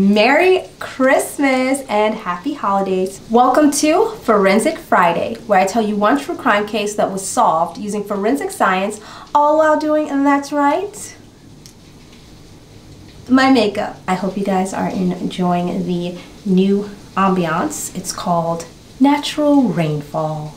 Merry Christmas and happy holidays. Welcome to Forensic Friday, where I tell you one true crime case that was solved using forensic science, all while doing, and that's right, my makeup. I hope you guys are enjoying the new ambiance. It's called Natural Rainfall,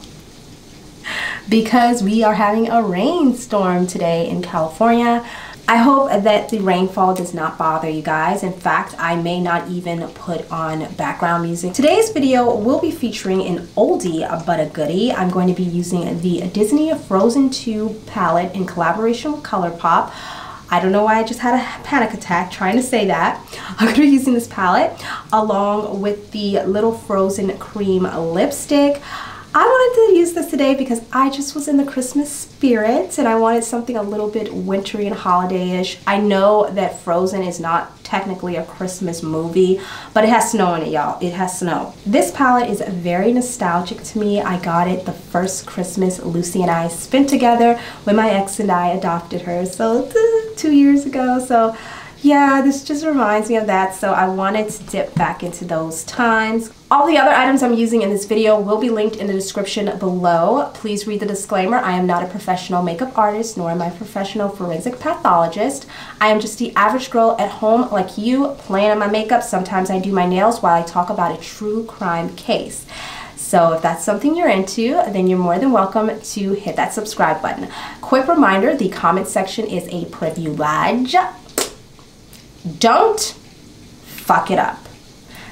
because we are having a rainstorm today in California. I hope that the rainfall does not bother you guys. In fact, I may not even put on background music. Today's video will be featuring an oldie but a goodie. I'm going to be using the Disney Frozen 2 palette in collaboration with ColourPop. I don't know why I just had a panic attack trying to say that. I'm going to be using this palette along with the Little Frozen Cream lipstick. I wanted to use this today because I just was in the Christmas spirit and I wanted something a little bit wintry and holiday-ish. I know that Frozen is not technically a Christmas movie, but it has snow in it, y'all. It has snow. This palette is very nostalgic to me. I got it the first Christmas Lucy and I spent together when my ex and I adopted her, so 2 years ago. So yeah, this just reminds me of that, so I wanted to dip back into those times. All the other items I'm using in this video will be linked in the description below. Please read the disclaimer. I am not a professional makeup artist, nor am I a professional forensic pathologist. I am just the average girl at home like you, playing on my makeup. Sometimes I do my nails while I talk about a true crime case. So if that's something you're into, then you're more than welcome to hit that subscribe button. Quick reminder, the comment section is a privilege. Don't fuck it up.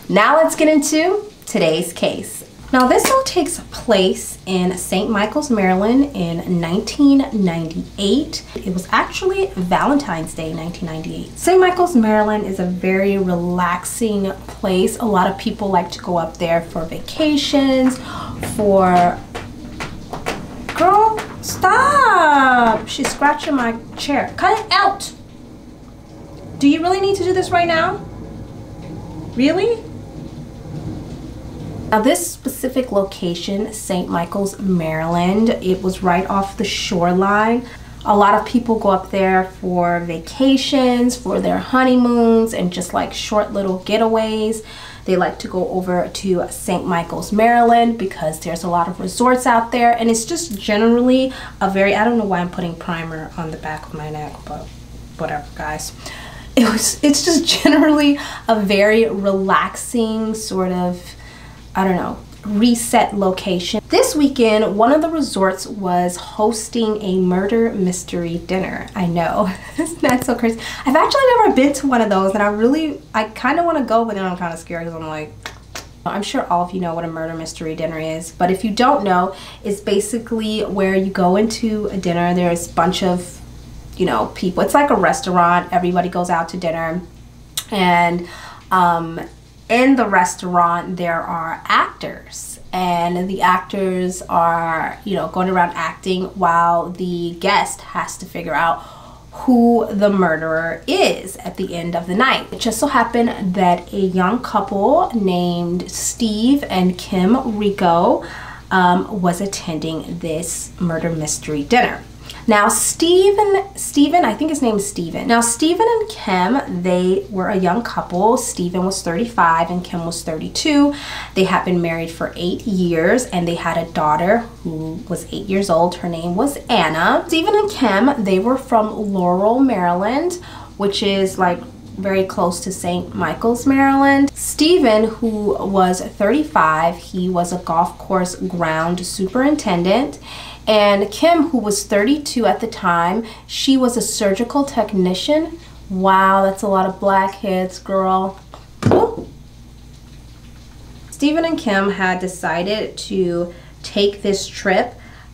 Now let's get into today's case. Now this all takes place in St. Michael's, Maryland in 1998. It was actually Valentine's Day, 1998. St. Michael's, Maryland is a very relaxing place. A lot of people like to go up there for vacations, for... Girl, stop! She's scratching my chair. Cut it out! Do you really need to do this right now? Really? Now this specific location, St. Michael's, Maryland, it was right off the shoreline. A lot of people go up there for vacations, for their honeymoons, and just like short little getaways. They like to go over to St. Michael's, Maryland, because there's a lot of resorts out there, and it's just generally a very, I don't know why I'm putting primer on the back of my neck, but whatever, guys. It's just generally a very relaxing sort of, I don't know, reset location. This weekend, one of the resorts was hosting a murder mystery dinner. I know, isn't that so crazy? I've actually never been to one of those, and I kind of want to go, but then I'm kind of scared because I'm like, I'm sure all of you know what a murder mystery dinner is, but if you don't know, it's basically where you go into a dinner. There's a bunch of, you know, people. It's like a restaurant. Everybody goes out to dinner, and in the restaurant there are actors, and the actors are, you know, going around acting while the guest has to figure out who the murderer is at the end of the night. It just so happened that a young couple named Steve and Kim Rico was attending this murder mystery dinner. Now Steven, I think his name is Steven. Now Steven and Kim, they were a young couple. Steven was 35 and Kim was 32. They had been married for 8 years and they had a daughter who was 8 years old. Her name was Anna. Steven and Kim, they were from Laurel, Maryland, which is like very close to St. Michael's, Maryland. Steven, who was 35, he was a golf course ground superintendent. And Kim, who was 32 at the time, she was a surgical technician. Wow, that's a lot of black heads, girl. Ooh. Steven and Kim had decided to take this trip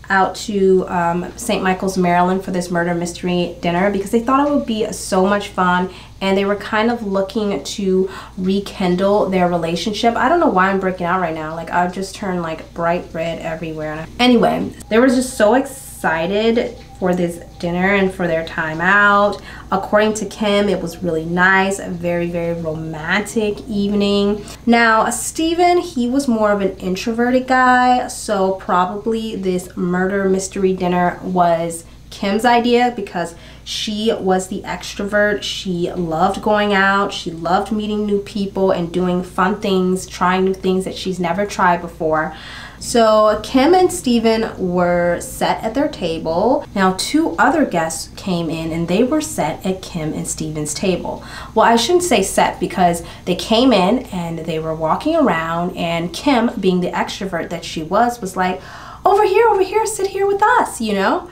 out to St. Michael's, Maryland for this murder mystery dinner because they thought it would be so much fun, and they were kind of looking to rekindle their relationship. I don't know why I'm breaking out right now. Like, I've just turned like bright red everywhere. Anyway, they were just so excited for this dinner and for their time out. According to Kim, it was really nice, a very, very romantic evening. Now, Steven, he was more of an introverted guy, so probably this murder mystery dinner was Kim's idea because she was the extrovert. She loved going out. She loved meeting new people and doing fun things, trying new things that she's never tried before. So Kim and Steven were set at their table. Now 2 other guests came in and they were set at Kim and Steven's table. Well, I shouldn't say set because they came in and they were walking around, and Kim, being the extrovert that she was like, over here, sit here with us, you know?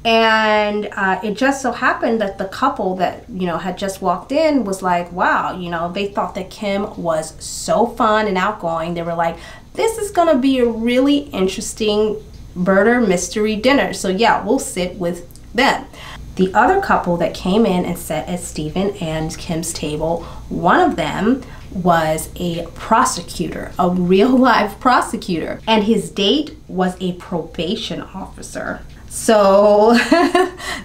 And it just so happened that the couple that, you know, had just walked in was like, wow, you know, they thought that Kim was so fun and outgoing. They were like, this is gonna be a really interesting murder mystery dinner. So yeah, we'll sit with them. The other couple that came in and sat at Steven and Kim's table, one of them was a prosecutor, a real life prosecutor, and his date was a probation officer. So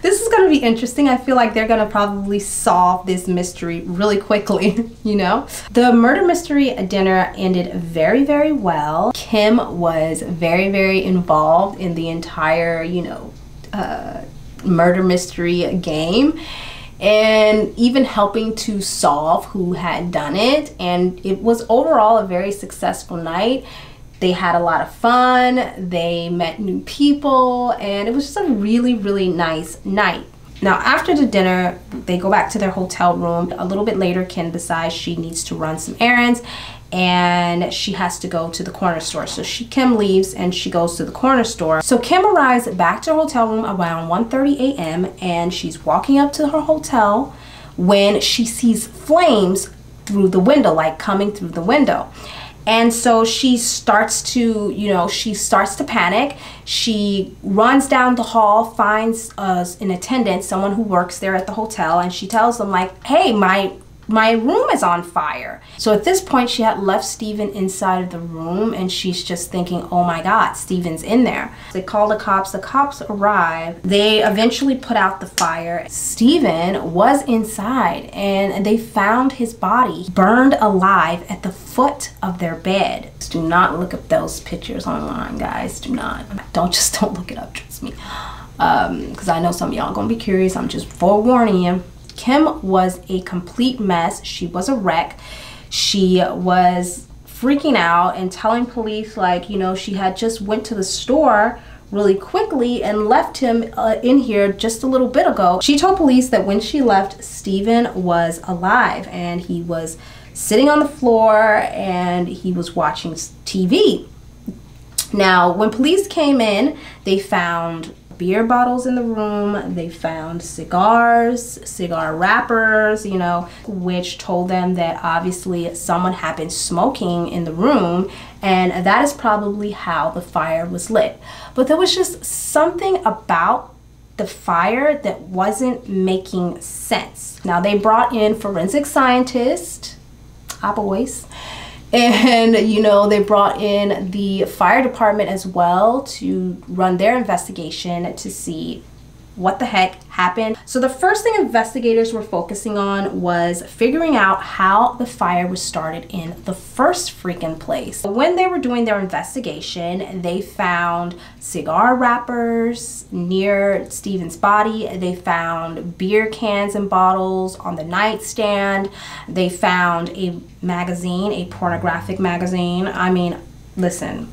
this is going to be interesting. I feel like they're going to probably solve this mystery really quickly, you know? The murder mystery dinner ended very, very well. Kim was very, very involved in the entire, you know, murder mystery game, and even helping to solve who had done it. And it was overall a very successful night. They had a lot of fun, they met new people, and it was just a really, really nice night. Now after the dinner, they go back to their hotel room. A little bit later, Kim decides she needs to run some errands and she has to go to the corner store. So Kim leaves and she goes to the corner store. So Kim arrives back to her hotel room around 1:30 a.m. and she's walking up to her hotel when she sees flames through the window, like coming through the window. And so she starts to, you know, she starts to panic. She runs down the hall, finds an attendant, someone who works there at the hotel, and she tells them like, hey, my room is on fire. So at this point, she had left Steven inside of the room and she's just thinking, oh my God, Steven's in there. They call the cops arrive. They eventually put out the fire. Steven was inside and they found his body burned alive at the foot of their bed. Do not look up those pictures online, guys. Do not. Don't look it up, trust me. Because I know some of y'all are gonna be curious. I'm just forewarning you. Kim was a complete mess. She was a wreck. She was freaking out and telling police, like, you know, she had just went to the store really quickly and left him in here just a little bit ago. She told police that when she left, Steven was alive and he was sitting on the floor and he was watching TV. Now, when police came in, they found beer bottles in the room. They found cigars, cigar wrappers, you know, which told them that obviously someone had been smoking in the room, and that is probably how the fire was lit. But there was just something about the fire that wasn't making sense. Now they brought in forensic scientists, our boys, and, you know, they brought in the fire department as well to run their investigation to see what the heck happened. So the first thing investigators were focusing on was figuring out how the fire was started in the first freaking place. When they were doing their investigation, they found cigar wrappers near Steven's body. They found beer cans and bottles on the nightstand. They found a magazine, a pornographic magazine. I mean, listen,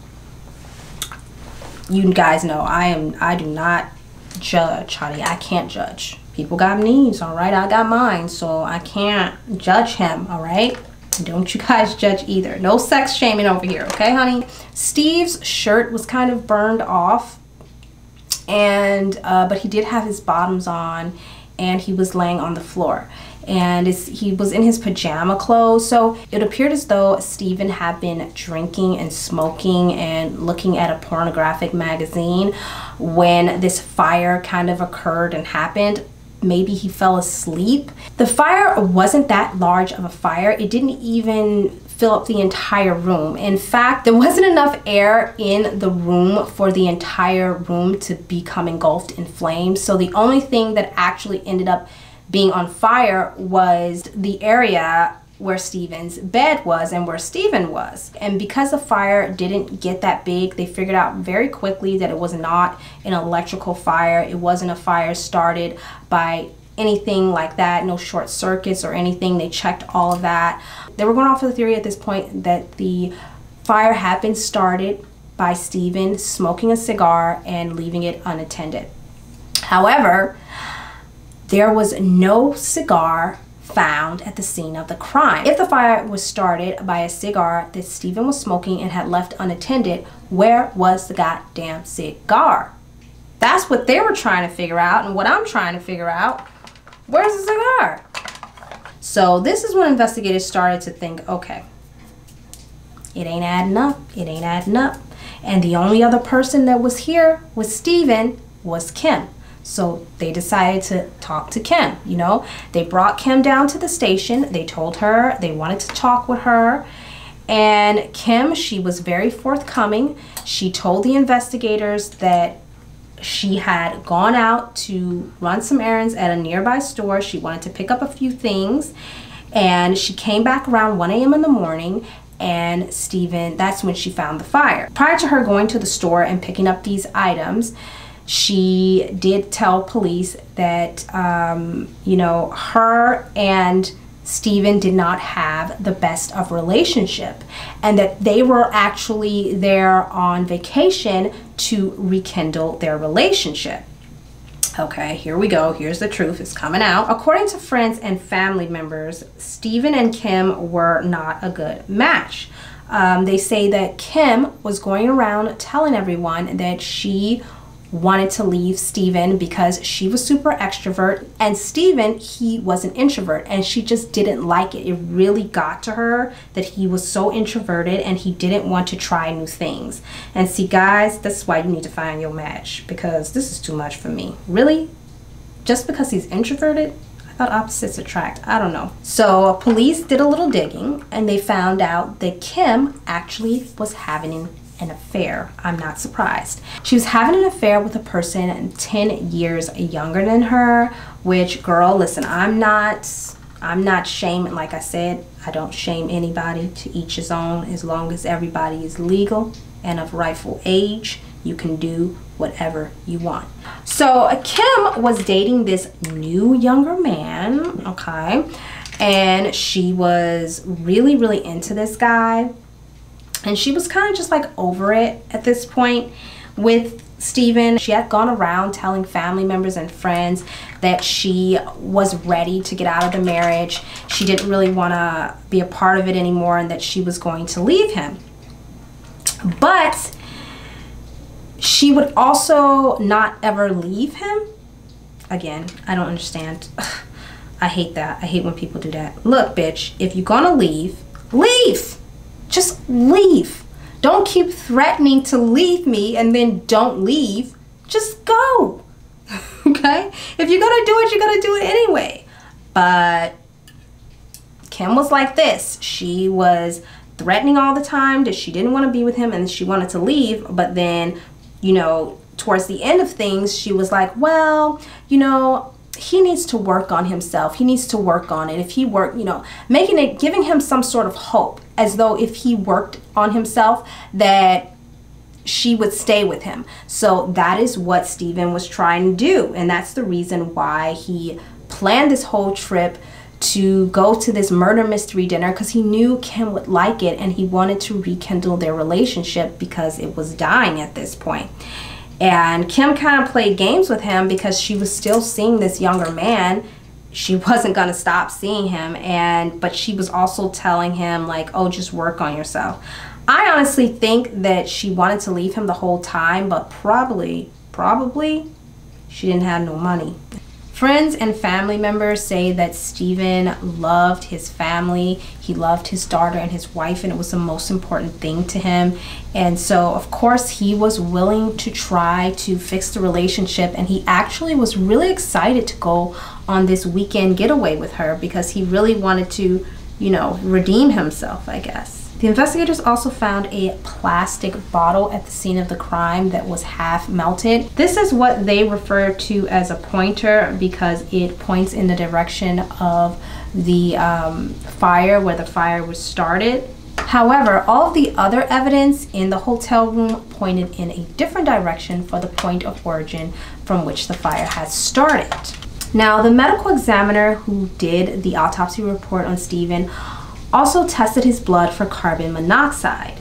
you guys know I do not judge, honey. I can't judge. People got needs, all right? I got mine, so I can't judge him, all right? Don't you guys judge either. No sex shaming over here, okay, honey? Steve's shirt was kind of burned off, and but he did have his bottoms on, and he was laying on the floor. And he was in his pajama clothes, so it appeared as though Steven had been drinking and smoking and looking at a pornographic magazine when this fire kind of occurred and happened. Maybe he fell asleep. The fire wasn't that large of a fire. It didn't even fill up the entire room. In fact, there wasn't enough air in the room for the entire room to become engulfed in flames. So the only thing that actually ended up being on fire was the area where Steven's bed was and where Steven was. And because the fire didn't get that big, they figured out very quickly that it was not an electrical fire. It wasn't a fire started by anything like that, no short circuits or anything. They checked all of that. They were going off of the theory at this point that the fire had been started by Steven smoking a cigar and leaving it unattended. However, there was no cigar found at the scene of the crime. If the fire was started by a cigar that Steven was smoking and had left unattended, where was the goddamn cigar? That's what they were trying to figure out, and what I'm trying to figure out, where's the cigar? So this is when investigators started to think, okay, it ain't adding up, it ain't adding up. And the only other person that was here with Steven was Kim. So they decided to talk to Kim. You know, they brought Kim down to the station. They told her they wanted to talk with her. And Kim, she was very forthcoming. She told the investigators that she had gone out to run some errands at a nearby store. She wanted to pick up a few things. And she came back around 1 a.m. in the morning. And Steven, that's when she found the fire. Prior to her going to the store and picking up these items, she did tell police that, you know, her and Steven did not have the best of relationship, and that they were actually there on vacation to rekindle their relationship. Okay, here we go. Here's the truth. It's coming out. According to friends and family members, Steven and Kim were not a good match. They say that Kim was going around telling everyone that she wanted to leave Steven because she was super extrovert, and Steven, he was an introvert, and she just didn't like it. It really got to her that he was so introverted and he didn't want to try new things. And see, guys, this is why you need to find your match, because this is too much for me. Really? Just because he's introverted? I thought opposites attract. I don't know. So police did a little digging and they found out that Kim actually was having an affair. I'm not surprised. She was having an affair with a person 10 years younger than her, which, girl, listen, I'm not shaming. Like I said, I don't shame anybody. To each his own. As long as everybody is legal and of rightful age, you can do whatever you want. So Kim was dating this new younger man, okay, and she was really, really into this guy. And she was kind of just like over it at this point with Steven. She had gone around telling family members and friends that she was ready to get out of the marriage. She didn't really want to be a part of it anymore and that she was going to leave him. But she would also not ever leave him. Again, I don't understand. I hate that. I hate when people do that. Look, bitch, if you're gonna leave, leave. Just leave. Don't keep threatening to leave me and then don't leave. Just go. Okay? If you're gonna do it, you're gonna do it anyway. But Kim was like this. She was threatening all the time that she didn't want to be with him and she wanted to leave. But then, you know, towards the end of things, she was like, well, you know, he needs to work on himself. He needs to work on it. If he worked, you know, giving him some sort of hope, as though if he worked on himself that she would stay with him. So that is what Steven was trying to do. And that's the reason why he planned this whole trip to go to this murder mystery dinner, because he knew Kim would like it and he wanted to rekindle their relationship because it was dying at this point. And Kim kind of played games with him because she was still seeing this younger man. She wasn't going to stop seeing him, but she was also telling him like, oh, just work on yourself. I honestly think that she wanted to leave him the whole time, but probably she didn't have no money. Friends and family members say that Steven loved his family. He loved his daughter and his wife, and it was the most important thing to him. And so, of course, he was willing to try to fix the relationship, and he actually was really excited to go on this weekend getaway with her because he really wanted to, you know, redeem himself, I guess. The investigators also found a plastic bottle at the scene of the crime that was half melted. This is what they refer to as a pointer because it points in the direction of the fire, where the fire was started. However, all of the other evidence in the hotel room pointed in a different direction for the point of origin from which the fire had started. Now, the medical examiner who did the autopsy report on Steven also tested his blood for carbon monoxide.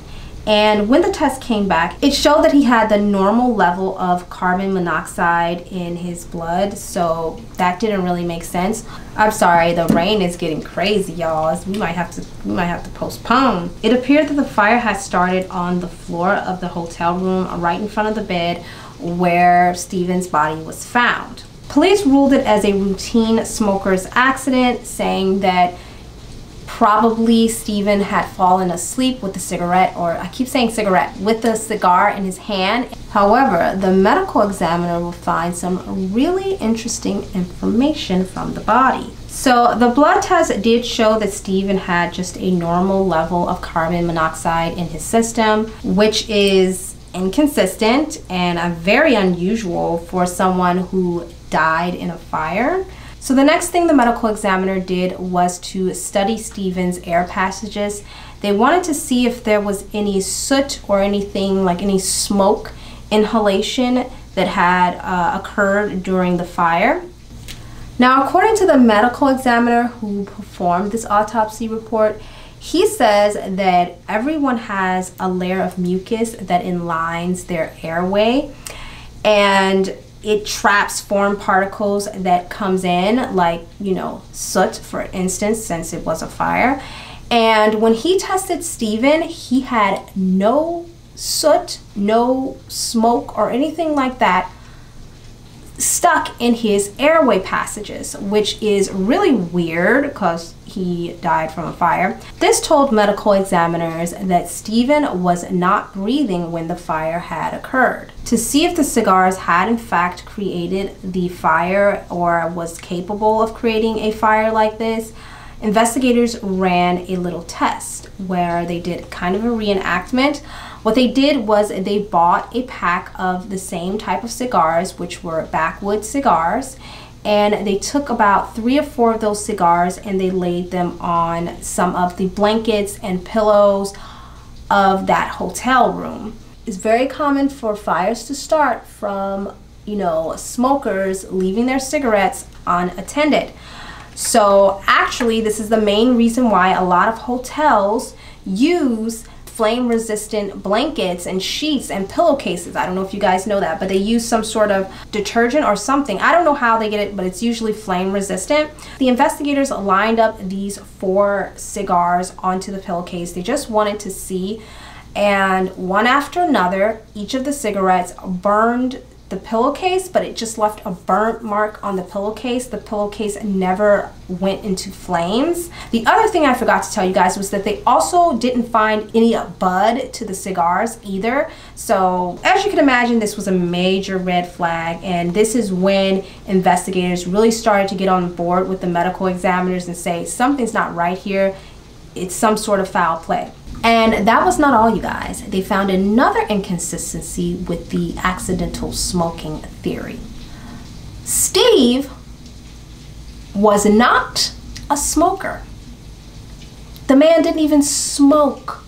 And when the test came back, it showed that he had the normal level of carbon monoxide in his blood. So that didn't really make sense. I'm sorry, the rain is getting crazy, y'all. We might have to postpone. It appeared that the fire had started on the floor of the hotel room right in front of the bed where Steven's body was found. Police ruled it as a routine smoker's accident, saying that probably Steven had fallen asleep with the cigarette, or I keep saying cigarette, with the cigar in his hand. However, the medical examiner will find some really interesting information from the body. So the blood test did show that Steven had just a normal level of carbon monoxide in his system, which is inconsistent and very unusual for someone who died in a fire. So the next thing the medical examiner did was to study Steven's air passages. They wanted to see if there was any soot or anything like any smoke inhalation that had occurred during the fire. Now, according to the medical examiner who performed this autopsy report, he says that everyone has a layer of mucus that enlines their airway, and it traps foreign particles that comes in, like, you know, soot, for instance, since it was a fire. And when he tested Steven, he had no soot, no smoke or anything like that stuck in his airway passages, which is really weird because he died from a fire. This told medical examiners that Steven was not breathing when the fire had occurred. To see if the cigars had in fact created the fire or was capable of creating a fire like this, investigators ran a little test where they did kind of a reenactment. What they did was they bought a pack of the same type of cigars, which were backwoods cigars, and they took about 3 or 4 of those cigars and they laid them on some of the blankets and pillows of that hotel room. It's very common for fires to start from, you know, smokers leaving their cigarettes unattended. So actually, this is the main reason why a lot of hotels use flame resistant blankets and sheets and pillowcases. I don't know if you guys know that, but they use some sort of detergent or something. I don't know how they get it, but it's usually flame resistant. The investigators lined up these 4 cigars onto the pillowcase. They just wanted to see, and one after another, each of the cigarettes burned the pillowcase, but it just left a burnt mark on the pillowcase. The pillowcase never went into flames. The other thing I forgot to tell you guys was that they also didn't find any bud to the cigars either. So as you can imagine, this was a major red flag, and this is when investigators really started to get on board with the medical examiners and say something's not right here. It's some sort of foul play. And that was not all, you guys. They found another inconsistency with the accidental smoking theory. Steve was not a smoker. The man didn't even smoke.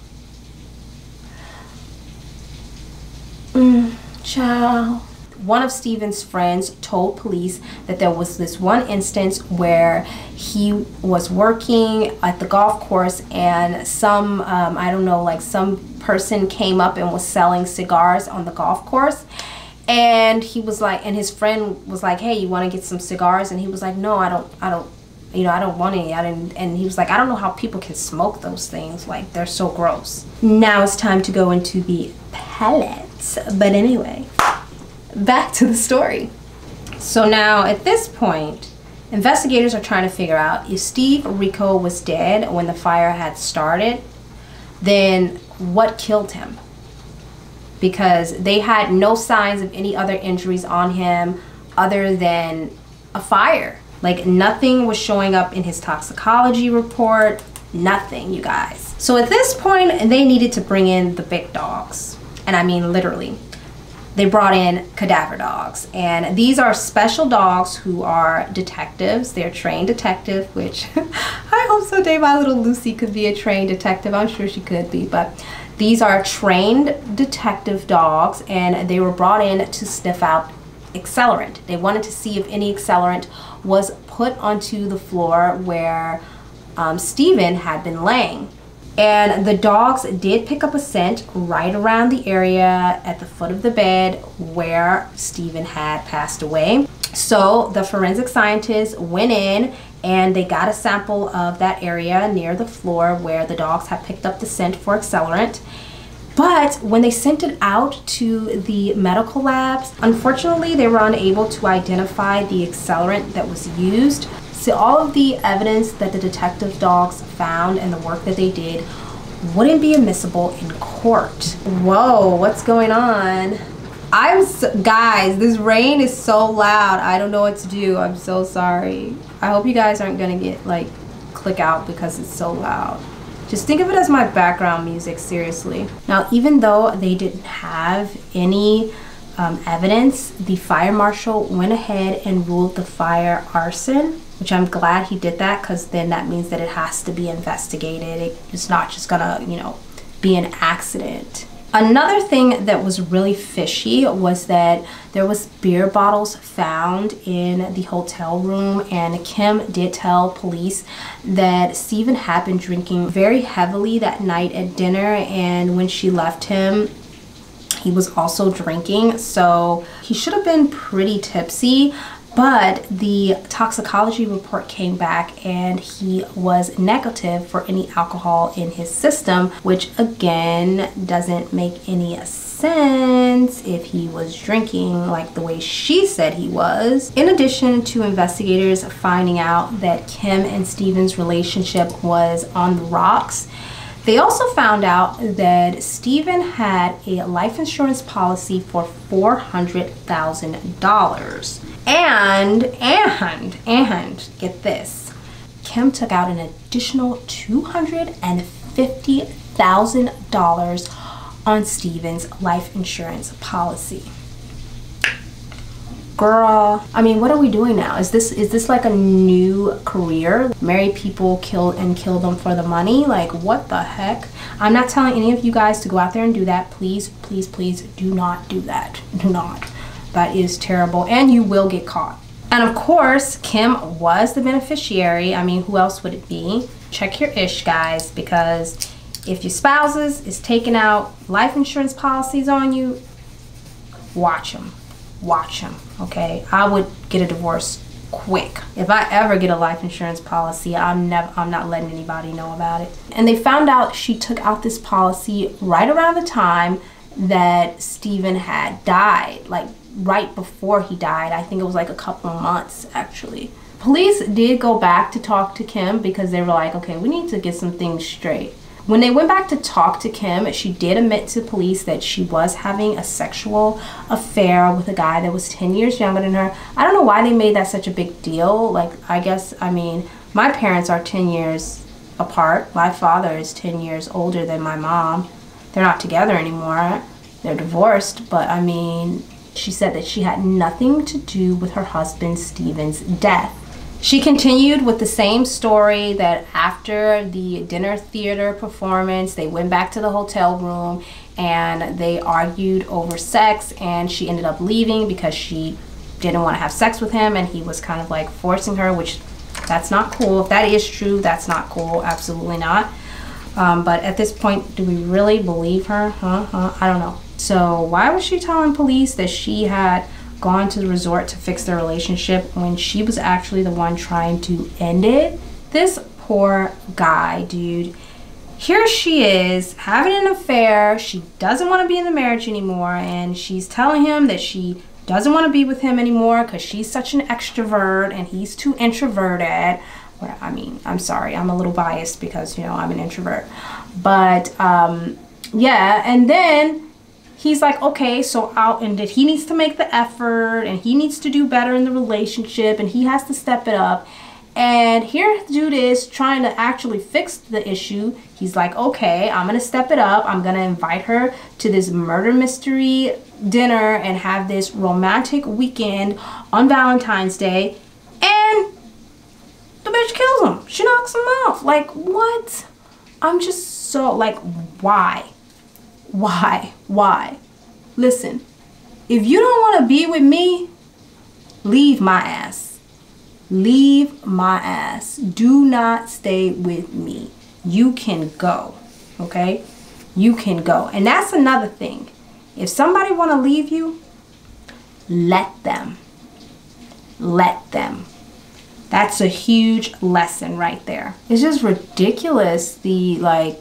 Child. One of Steven's friends told police that there was this one instance where he was working at the golf course and some, I don't know, like some person came up and was selling cigars on the golf course. And he was like, and his friend was like, hey, you want to get some cigars? And he was like, no, I don't want any. And he was like, I don't know how people can smoke those things. Like, they're so gross. Now it's time to go into the pellets. But anyway, back to the story. So now at this point, investigators are trying to figure out if Steve Rico was dead when the fire had started, then what killed him? Because they had no signs of any other injuries on him other than a fire. Like, nothing was showing up in his toxicology report, nothing, you guys. So at this point, they needed to bring in the big dogs. And I mean, literally. They brought in cadaver dogs, and these are special dogs who are detectives. They're trained detective, which I hope someday my little Lucy could be a trained detective. I'm sure she could be, but these are trained detective dogs, and they were brought in to sniff out accelerant. They wanted to see if any accelerant was put onto the floor where Stephen had been laying. And the dogs did pick up a scent right around the area at the foot of the bed where Stephen had passed away. So the forensic scientists went in and they got a sample of that area near the floor where the dogs had picked up the scent for accelerant. But when they sent it out to the medical labs, unfortunately, they were unable to identify the accelerant that was used. So all of the evidence that the detective dogs found and the work that they did wouldn't be admissible in court. Whoa, what's going on? Guys, this rain is so loud. I don't know what to do. I'm so sorry. I hope you guys aren't gonna get like click out because it's so loud. Just think of it as my background music, seriously. Now, even though they didn't have any evidence, the fire marshal went ahead and ruled the fire arson, which I'm glad he did that, because then that means that it has to be investigated. It's not just gonna, you know, be an accident. Another thing that was really fishy was that there was beer bottles found in the hotel room, and Kim did tell police that Stephen had been drinking very heavily that night at dinner, and when she left him, he was also drinking, so he should have been pretty tipsy. But the toxicology report came back and he was negative for any alcohol in his system, which again doesn't make any sense if he was drinking like the way she said he was. In addition to investigators finding out that Kim and Stephen's relationship was on the rocks, they also found out that Stephen had a life insurance policy for $400,000. And get this, Kim took out an additional $250,000 on Stephen's life insurance policy. Girl, I mean, what are we doing now? Is this like a new career? Marry people, kill them for the money? Like, what the heck? I'm not telling any of you guys to go out there and do that. Please, please, please do not do that. Do not. That is terrible, and you will get caught. And of course, Kim was the beneficiary. I mean, who else would it be? Check your ish, guys, because if your spouses is taking out life insurance policies on you, watch them. Watch them, okay? I would get a divorce quick. If I ever get a life insurance policy, I'm not letting anybody know about it. And they found out she took out this policy right around the time that Stephen had died, like right before he died. I think it was like a couple of months, actually. Police did go back to talk to Kim because they were like, okay, we need to get some things straight. When they went back to talk to Kim, she did admit to police that she was having a sexual affair with a guy that was 10 years younger than her. I don't know why they made that such a big deal. Like, I guess, I mean, my parents are 10 years apart. My father is 10 years older than my mom. They're not together anymore. They're divorced, but I mean, she said that she had nothing to do with her husband Stephen's death. She continued with the same story that after the dinner theater performance, they went back to the hotel room and they argued over sex, and she ended up leaving because she didn't want to have sex with him and he was kind of like forcing her, which that's not cool. If that is true, that's not cool. Absolutely not. But at this point, do we really believe her? I don't know. So why was she telling police that she had gone to the resort to fix their relationship when she was actually the one trying to end it? This poor guy, dude. Here she is having an affair. She doesn't want to be in the marriage anymore, and she's telling him that she doesn't want to be with him anymore because she's such an extrovert and he's too introverted. Well, I mean, I'm sorry, I'm a little biased because, you know, I'm an introvert. But yeah, and then he's like, okay, so and that he needs to make the effort and he needs to do better in the relationship and he has to step it up. And here dude is trying to actually fix the issue. He's like, okay, I'm gonna step it up. I'm gonna invite her to this murder mystery dinner and have this romantic weekend on Valentine's Day. And the bitch kills him. She knocks him off. Like, what? I'm just so like, why? Why? Listen, if you don't want to be with me, leave my ass. Leave my ass. Do not stay with me. You can go, okay? You can go. And that's another thing. If somebody want to leave you, let them. Let them. That's a huge lesson right there. It's just ridiculous, the like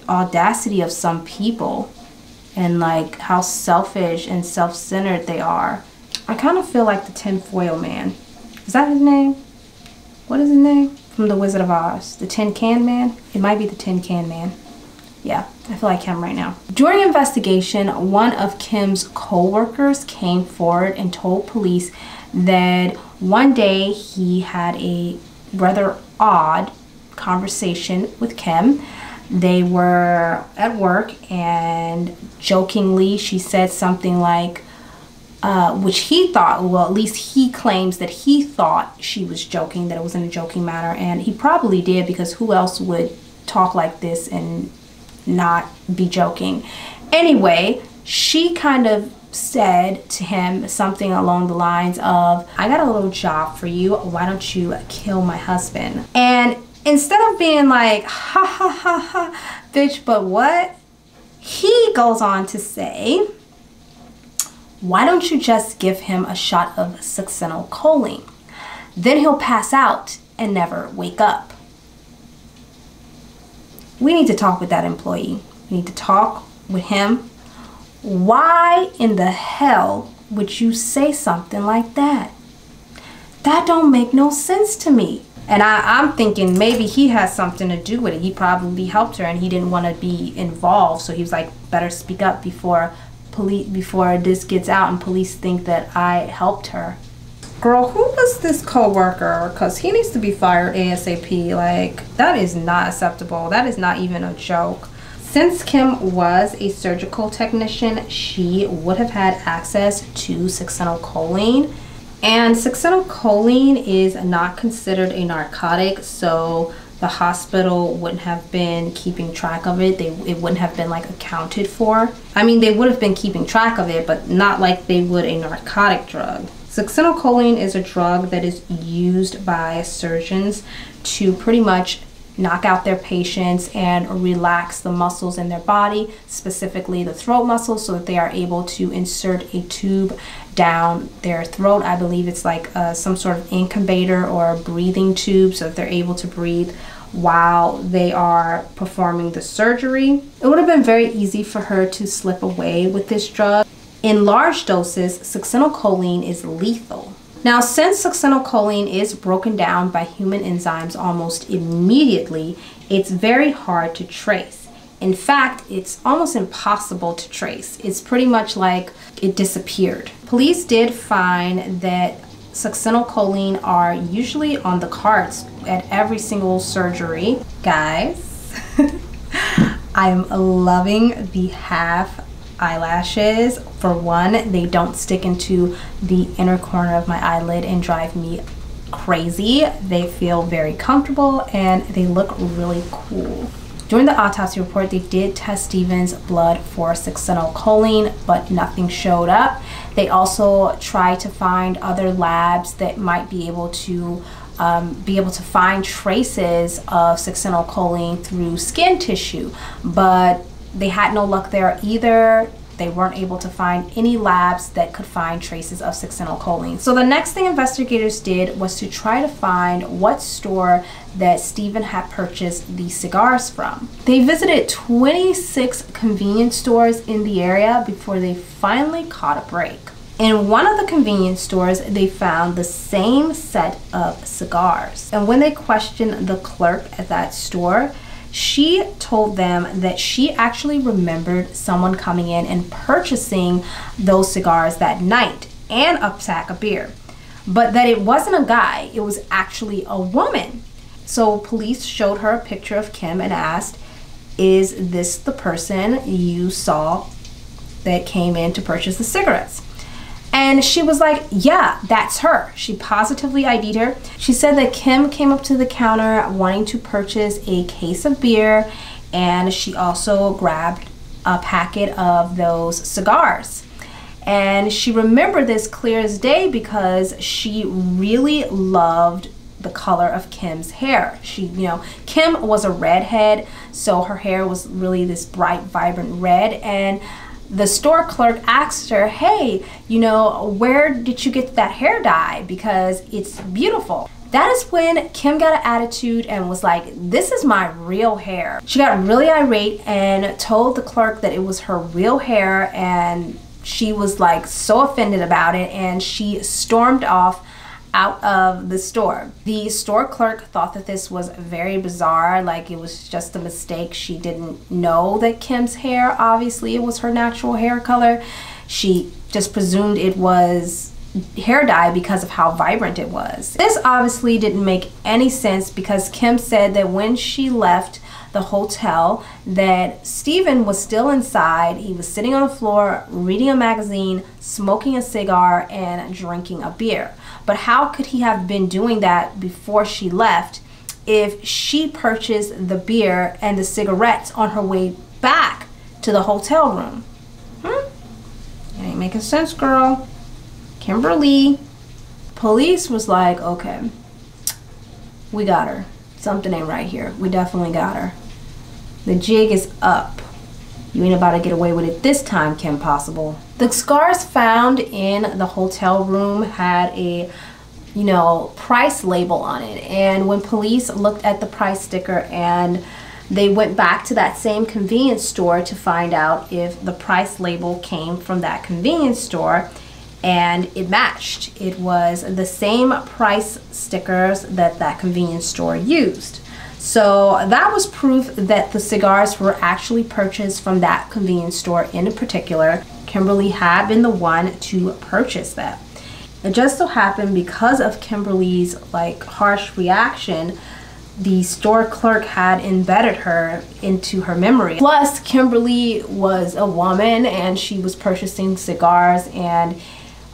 audacity of some people and like how selfish and self-centered they are. I kind of feel like the tinfoil man. Is that his name? What is his name? From The Wizard of Oz. The Tin Can Man? It might be the Tin Can Man. Yeah, I feel like him right now. During investigation, one of Kim's co-workers came forward and told police that one day he had a rather odd conversation with Kim. They were at work and jokingly she said something like, which he thought, well, at least he claims that he thought she was joking, that it was in a joking manner, and he probably did, because who else would talk like this and not be joking? Anyway, she kind of said to him something along the lines of, I got a little job for you, why don't you kill my husband? And instead of being like, ha ha ha ha, bitch, but what? He goes on to say, why don't you just give him a shot of succinylcholine? Then he'll pass out and never wake up. We need to talk with that employee. We need to talk with him. Why in the hell would you say something like that? That don't make no sense to me. And I'm thinking maybe he has something to do with it. He probably helped her and he didn't want to be involved. So he was like, better speak up before this gets out and police think that I helped her. Girl, who was this co-worker? Because he needs to be fired ASAP. Like, that is not acceptable. That is not even a joke. Since Kim was a surgical technician, she would have had access to succinylcholine. And succinylcholine is not considered a narcotic, so the hospital wouldn't have been keeping track of it. It wouldn't have been like accounted for. I mean, they would have been keeping track of it, but not like they would a narcotic drug. Succinylcholine is a drug that is used by surgeons to pretty much knock out their patients and relax the muscles in their body, specifically the throat muscles, so that they are able to insert a tube down their throat. I believe it's like some sort of incubator or a breathing tube, so that they're able to breathe while they are performing the surgery. It would have been very easy for her to slip away with this drug. In large doses, succinylcholine is lethal. Now, since succinylcholine is broken down by human enzymes almost immediately, it's very hard to trace. In fact, it's almost impossible to trace. It's pretty much like it disappeared. Police did find that succinylcholine are usually on the carts at every single surgery. Guys, I'm loving the half eyelashes. For one, they don't stick into the inner corner of my eyelid and drive me crazy. They feel very comfortable and they look really cool. During the autopsy report, they did test Stephen's blood for succinylcholine, but nothing showed up. They also tried to find other labs that might be able to find traces of succinylcholine through skin tissue, but they had no luck there either. They weren't able to find any labs that could find traces of succinylcholine. So the next thing investigators did was to try to find what store that Stephen had purchased the cigars from. They visited 26 convenience stores in the area before they finally caught a break. In one of the convenience stores, they found the same set of cigars. And when they questioned the clerk at that store, she told them that she actually remembered someone coming in and purchasing those cigars that night and a sack of beer. but that it wasn't a guy, it was actually a woman. So police showed her a picture of Kim and asked, is this the person you saw that came in to purchase the cigarettes? And she was like, yeah, that's her. She positively ID'd her. She said that Kim came up to the counter wanting to purchase a case of beer, and she also grabbed a packet of those cigars. And she remembered this clear as day because she really loved the color of Kim's hair. Kim was a redhead, so her hair was really this bright, vibrant red. And the store clerk asked her, hey, where did you get that hair dye? Because it's beautiful. That is when Kim got an attitude and was like, this is my real hair. She got really irate and told the clerk that it was her real hair, and she was like so offended about it, and she stormed off out of the store. The store clerk thought that this was very bizarre, like it was just a mistake. She didn't know that Kim's hair, obviously it was her natural hair color. She just presumed it was hair dye because of how vibrant it was. This obviously didn't make any sense because Kim said that when she left the hotel that Steven was still inside. He was sitting on the floor reading a magazine, smoking a cigar, and drinking a beer. But how could he have been doing that before she left if she purchased the beer and the cigarettes on her way back to the hotel room? It ain't making sense, girl. Kimberly. Police was like, okay, we got her. Something ain't right here. We definitely got her. The jig is up. You ain't about to get away with it this time, Kim Possible. The cigars found in the hotel room had a, price label on it. And when police looked at the price sticker and they went back to that same convenience store to find out if the price label came from that convenience store, and it matched. It was the same price stickers that convenience store used. So that was proof that the cigars were actually purchased from that convenience store in particular. Kimberly had been the one to purchase that. It just so happened because of Kimberly's harsh reaction, the store clerk had embedded her into her memory. Plus, Kimberly was a woman and she was purchasing cigars, and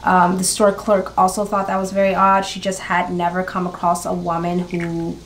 the store clerk also thought that was very odd. She just had never come across a woman who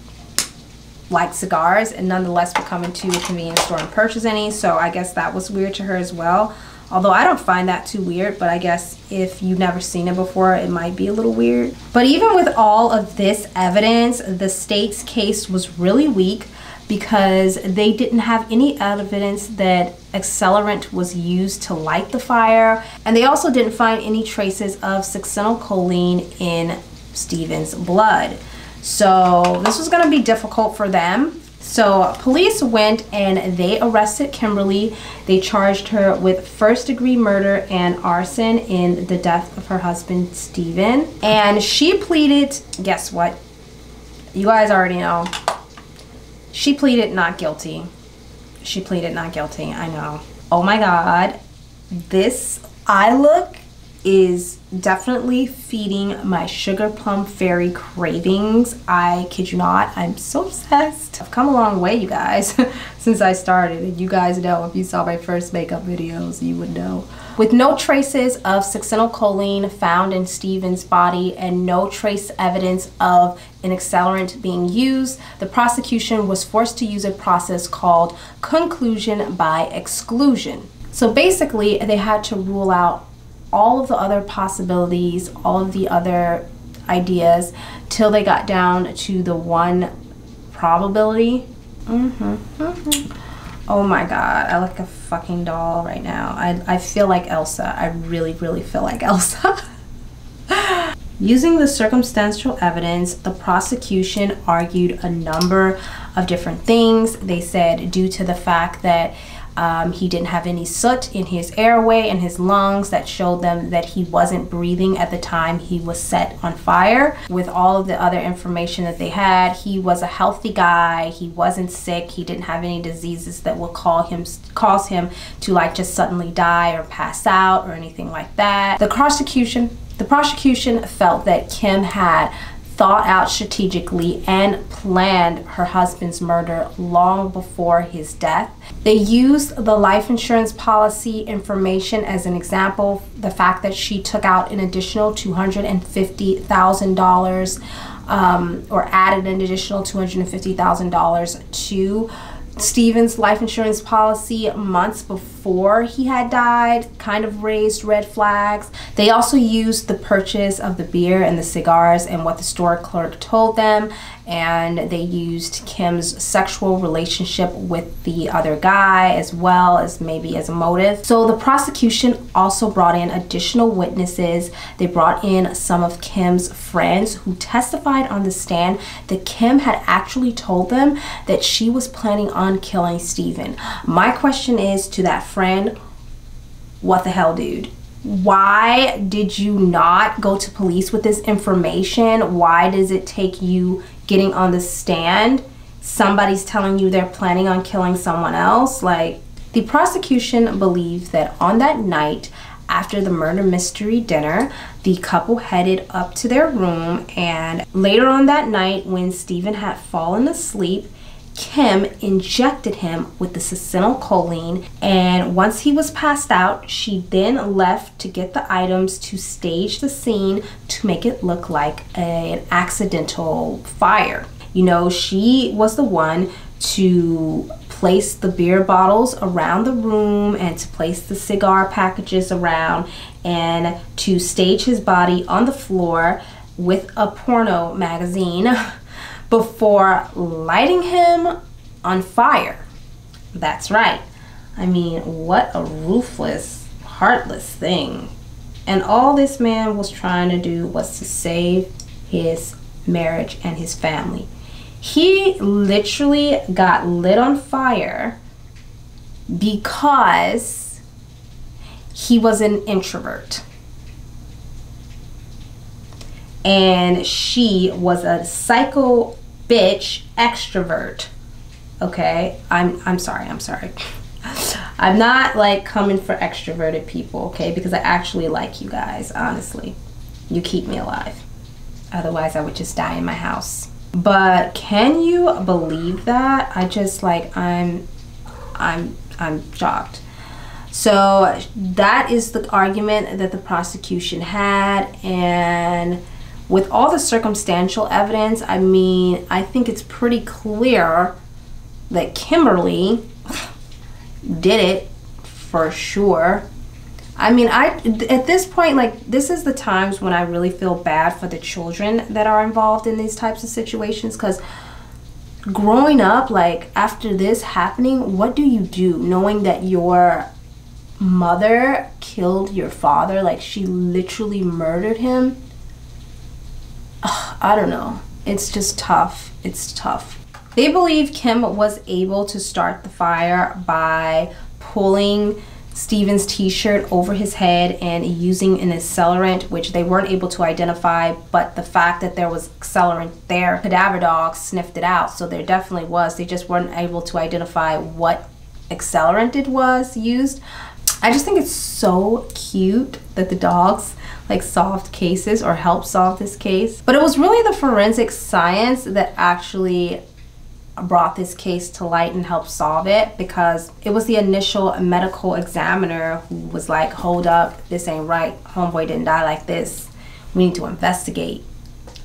liked cigars and nonetheless would come into a convenience store and purchase any. So I guess that was weird to her as well. Although I don't find that too weird, but I guess if you've never seen it before, it might be a little weird. But even with all of this evidence, the state's case was really weak because they didn't have any evidence that accelerant was used to light the fire. And they also didn't find any traces of succinylcholine in Steven's blood. So this was gonna be difficult for them. So police went and they arrested Kimberly. They charged her with first-degree murder and arson in the death of her husband, Steven. And she pleaded, guess what? You guys already know. She pleaded not guilty. She pleaded not guilty, I know. Oh my God, this eye look is definitely feeding my Sugar Plum Fairy cravings. I kid you not, I'm so obsessed. I've come a long way, you guys, since I started. And you guys know, if you saw my first makeup videos, you would know. With no traces of succinylcholine found in Steven's body and no trace evidence of an accelerant being used, the prosecution was forced to use a process called conclusion by exclusion. So basically, they had to rule out all of the other possibilities, all of the other ideas, till they got down to the one probability. Oh my God, I look like a fucking doll right now. I feel like Elsa. I really, really feel like Elsa. Using the circumstantial evidence, the prosecution argued a number of different things. They said due to the fact that he didn't have any soot in his airway and his lungs that showed them that he wasn't breathing at the time he was set on fire. With all of the other information that they had, he was a healthy guy, he wasn't sick, he didn't have any diseases that will cause him to just suddenly die or pass out or anything like that. The prosecution The prosecution felt that Kim had thought out strategically and planned her husband's murder long before his death. They used the life insurance policy information as an example, the fact that she took out an additional $250,000 or added an additional $250,000 to Steven's life insurance policy months before he had died kind of raised red flags. They also used the purchase of the beer and the cigars and what the store clerk told them, and they used Kim's sexual relationship with the other guy as well as maybe as a motive. So the prosecution also brought in additional witnesses. They brought in some of Kim's friends who testified on the stand that Kim had actually told them that she was planning on killing Steven. My question is to that friend, what the hell, dude? Why did you not go to police with this information? Why does it take you getting on the stand? Somebody's telling you they're planning on killing someone else. Like, the prosecution believed that on that night after the murder mystery dinner, the couple headed up to their room, and later on that night when Steven had fallen asleep, Kim injected him with the succinylcholine, and once he was passed out, she then left to get the items to stage the scene to make it look like an accidental fire. You know, she was the one to place the beer bottles around the room and to place the cigar packages around and to stage his body on the floor with a porno magazine before lighting him on fire. That's right. I mean, what a ruthless, heartless thing. And all this man was trying to do was to save his marriage and his family. He literally got lit on fire because he was an introvert. And she was a psycho bitch extrovert. Okay, I'm sorry. I'm not like coming for extroverted people, okay, because I actually like you guys. Honestly, you keep me alive, otherwise I would just die in my house. But can you believe that? I just like I'm shocked. So that is the argument that the prosecution had, and with all the circumstantial evidence, I mean, I think it's pretty clear that Kimberly did it for sure. I mean, at this point, like, this is the times when I really feel bad for the children that are involved in these types of situations, because growing up, like, after this happening, what do you do knowing that your mother killed your father? Like, she literally murdered him. I don't know. It's just tough. It's tough. They believe Kim was able to start the fire by pulling Steven's t-shirt over his head and using an accelerant, which they weren't able to identify, but the fact that there was accelerant there, cadaver dogs sniffed it out, so there definitely was. They just weren't able to identify what accelerant it was used. I just think it's so cute that the dogs like solved cases or helped solve this case. But it was really the forensic science that actually brought this case to light and helped solve it, because it was the initial medical examiner who was like, hold up, this ain't right. Homeboy didn't die like this. We need to investigate.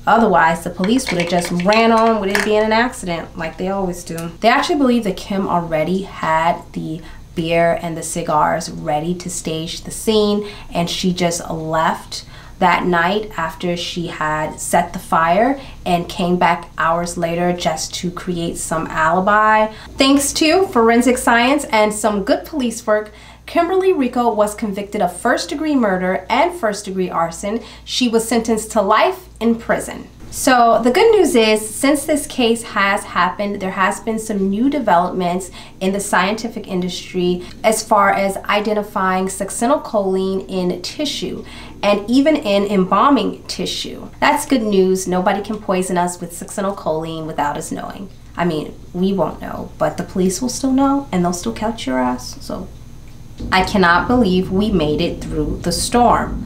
Otherwise, the police would have just ran on with it being an accident like they always do. They actually believe that Kim already had the beer and the cigars ready to stage the scene, and she just left that night after she had set the fire and came back hours later just to create some alibi. Thanks to forensic science and some good police work, Kimberly Rico was convicted of first-degree murder and first-degree arson. She was sentenced to life in prison. So the good news is, since this case has happened, there has been some new developments in the scientific industry as far as identifying succinylcholine in tissue and even in embalming tissue. That's good news. Nobody can poison us with succinylcholine without us knowing. I mean, we won't know, but the police will still know, and they'll still catch your ass. So I cannot believe we made it through the storm.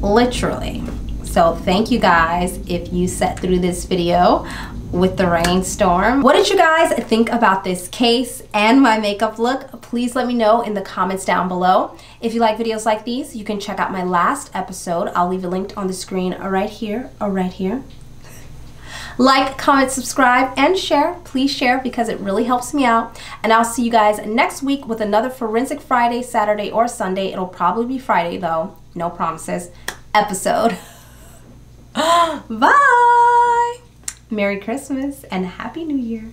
literally. So thank you guys if you sat through this video with the rainstorm. What did you guys think about this case and my makeup look? Please let me know in the comments down below. If you like videos like these, you can check out my last episode. I'll leave it linked on the screen right here or right here. Like, comment, subscribe, and share. Please share because it really helps me out. And I'll see you guys next week with another Forensic Friday, Saturday, or Sunday. It'll probably be Friday though, no promises, episode. Bye! Merry Christmas and Happy New Year.